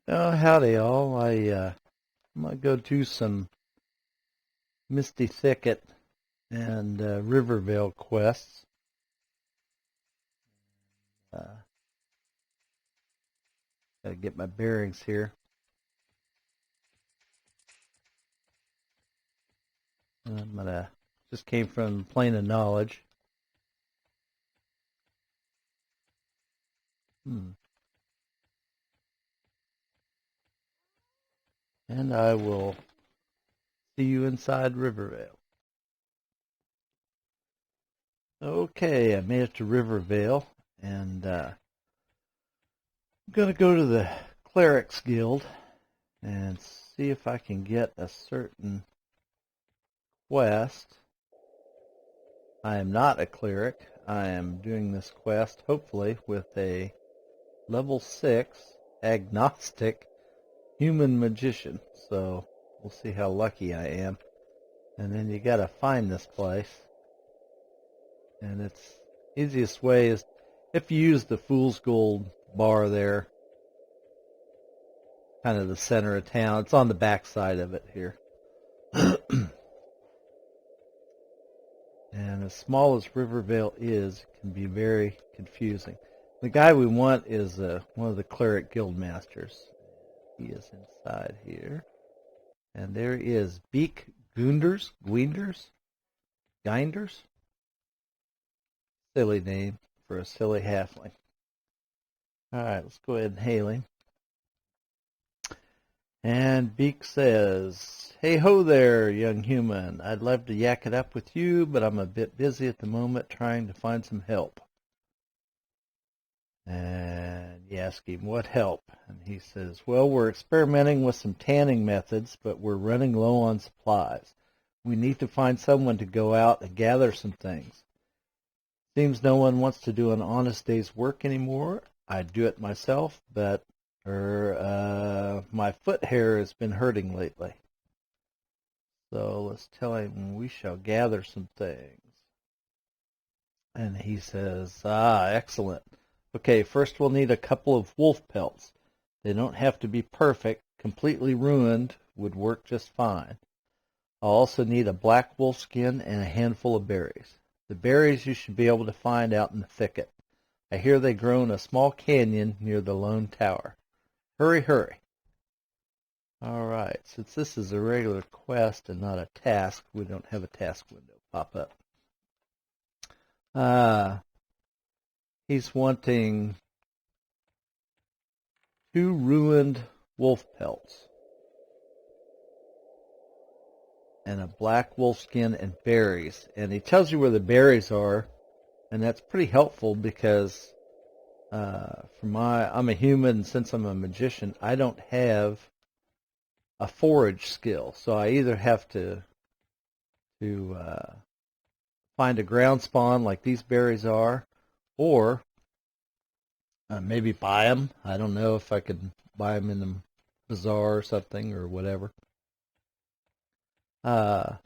Oh, howdy all. I'm gonna go do some Misty Thicket and Rivervale quests. Uh, Gotta get my bearings here. I'm gonna just came from Plane of Knowledge. Hmm. And I will see you inside Rivervale. Okay, I made it to Rivervale, and I'm gonna go to the Clerics Guild and see if I can get a certain quest. I am not a cleric. I am doing this quest, hopefully, with a level 6 agnostic human magician. So we'll see how lucky I am. And then you gotta find this place. And its easiest way is if you use the Fool's Gold bar there, kind of the center of town. It's on the back side of it here. And as small as Rivervale is, it can be very confusing. The guy we want is one of the cleric guild masters. He is inside here. And there is Beek Guinders? Guinders? Silly name for a silly halfling. Alright, let's go ahead and hail him. And Beek says, "Hey ho there, young human. I'd love to yak it up with you, but I'm a bit busy at the moment trying to find some help." And you ask him, "What help?" And he says, "Well, we're experimenting with some tanning methods, but we're running low on supplies. We need to find someone to go out and gather some things. Seems no one wants to do an honest day's work anymore. I'd do it myself, but my foot hair has been hurting lately. So let's tell him we shall gather some things." And he says, excellent. Okay, first we'll need a couple of wolf pelts. They don't have to be perfect. Completely ruined would work just fine. I'll also need a black wolf skin and a handful of berries. The berries you should be able to find out in the thicket. I hear they grow in a small canyon near the lone tower. Hurry, hurry. All right, since this is a regular quest and not a task, we don't have a task window pop up. He's wanting 2 ruined wolf pelts and a black wolf skin and berries. And he tells you where the berries are, and that's pretty helpful because I'm a human, and since I'm a magician, I don't have a forage skill. So I either have to find a ground spawn like these berries are, or maybe buy them. I don't know if I could buy them in the bazaar or something or whatever. And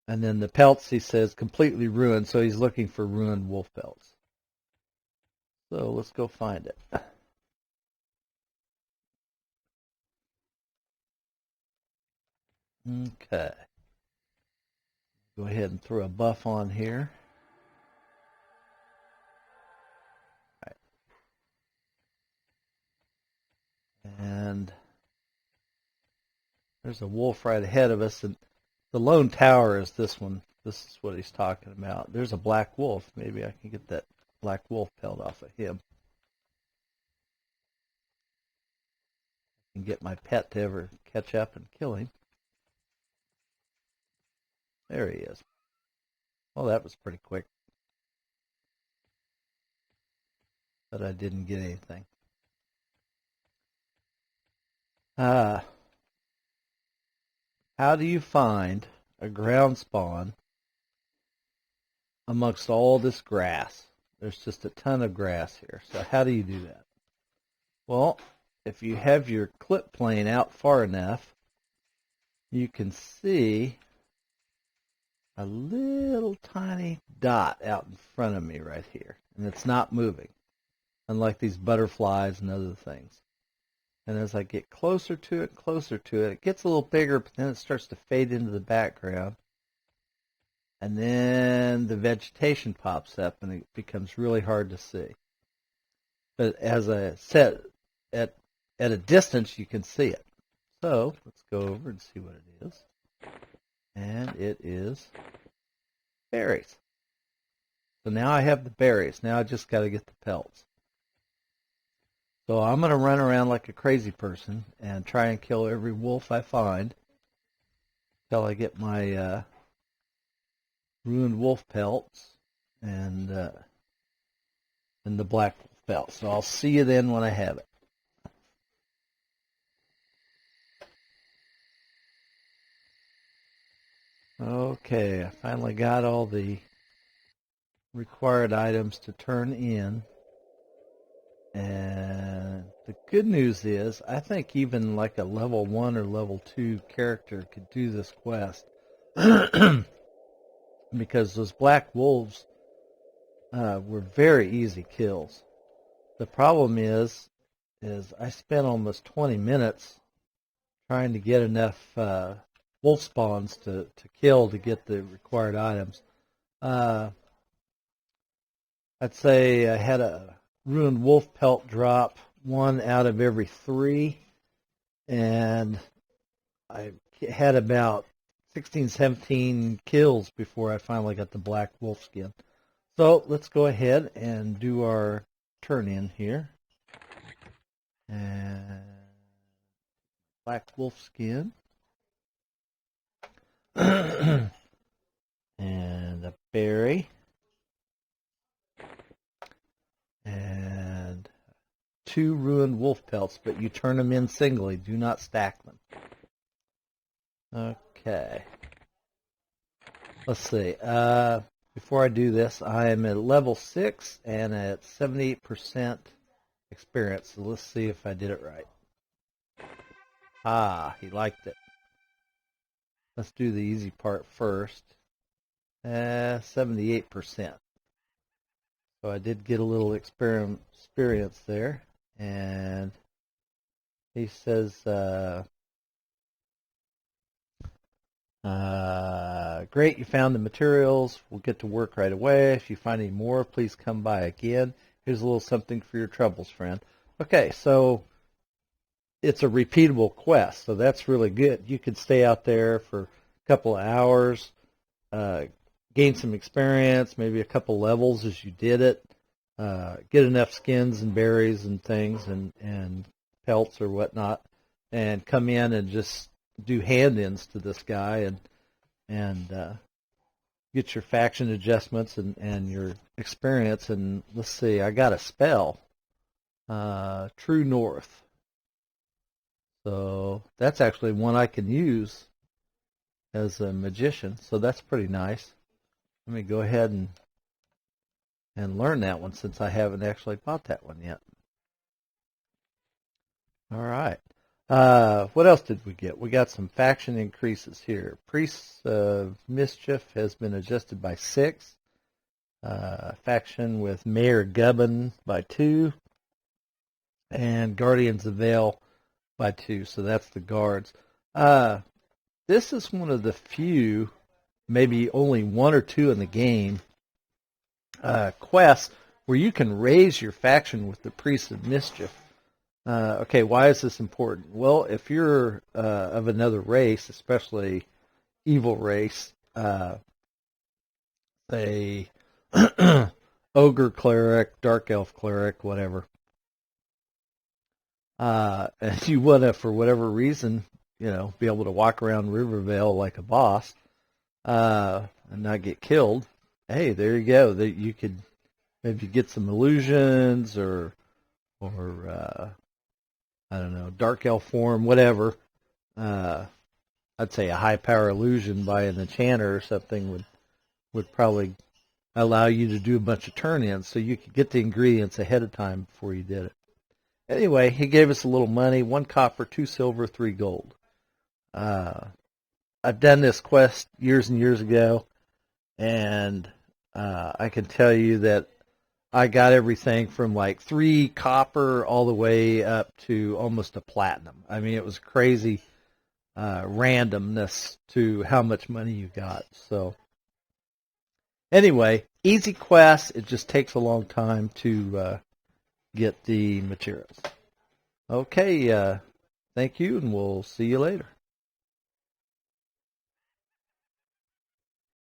then the pelts, he says, completely ruined, so he's looking for ruined wolf pelts. So let's go find it. Okay. Go ahead and throw a buff on here. All right. And there's a wolf right ahead of us, and the lone tower is this one. This is what he's talking about. There's a black wolf. Maybe I can get that black wolf pelt off of him. And get my pet to ever catch up and kill him. There he is. Well, that was pretty quick. But I didn't get anything. How do you find a ground spawn amongst all this grass? There's just a ton of grass here. So how do you do that? Well, if you have your clip plane out far enough, you can see a little tiny dot out in front of me right here. And it's not moving, unlike these butterflies and other things. And as I get closer to it, it gets a little bigger, but then it starts to fade into the background. And then the vegetation pops up, and it becomes really hard to see. But as I said, at a distance, you can see it. So let's go over and see what it is. And it is berries. So now I have the berries. Now I just got to get the pelts. So I'm going to run around like a crazy person and try and kill every wolf I find until I get my ruined wolf pelts and the black wolf pelts. So I'll see you then when I have it. Okay, I finally got all the required items to turn in. And the good news is, I think even like a level 1 or level 2 character could do this quest. Because those black wolves were very easy kills. The problem is I spent almost 20 minutes trying to get enough wolf spawns to kill to get the required items. I'd say I had a ruined wolf pelt drop 1 out of every 3, and I had about 16, 17 kills before I finally got the black wolf skin. So let's go ahead and do our turn in here. And black wolf skin. And a berry. And 2 ruined wolf pelts, but you turn them in singly. Do not stack them. Okay. Let's see. Before I do this, I am at level 6 and at 78% experience. So let's see if I did it right. Ah, he liked it. Let's do the easy part first. 78%. So I did get a little experience there. And he says, great, you found the materials. We'll get to work right away. If you find any more, please come by again. Here's a little something for your troubles, friend. Okay, so it's a repeatable quest, so that's really good. You could stay out there for a couple of hours, gain some experience, maybe a couple levels as you did it, get enough skins and berries and things and pelts or whatnot, and come in and just do hand-ins to this guy and get your faction adjustments and your experience. And let's see, I got a spell, True North. So that's actually one I can use as a magician, so that's pretty nice. Let me go ahead and learn that one since I haven't actually bought that one yet. All right. What else did we get? We got some faction increases here. Priests of Mischief has been adjusted by 6. Faction with Mayor Gubbin by 2. And Guardians of Vale by 2. So that's the guards. This is one of the few, maybe only 1 or 2 in the game, quests where you can raise your faction with the Priests of Mischief. Okay, why is this important? Well, if you're of another race, especially evil race, say ogre cleric, dark elf cleric, whatever, and you want to, for whatever reason, be able to walk around Rivervale like a boss and not get killed, hey, there you go. You could maybe get some illusions or I don't know, dark elf form, whatever. I'd say a high power illusion by an enchanter or something would probably allow you to do a bunch of turn-ins, so you could get the ingredients ahead of time before you did it. Anyway, he gave us a little money: 1 copper, 2 silver, 3 gold. I've done this quest years and years ago, and I can tell you that I got everything from like 3 copper all the way up to almost a platinum. I mean, it was crazy randomness to how much money you got. So anyway, easy quest. It just takes a long time to get the materials. Okay, thank you, and we'll see you later.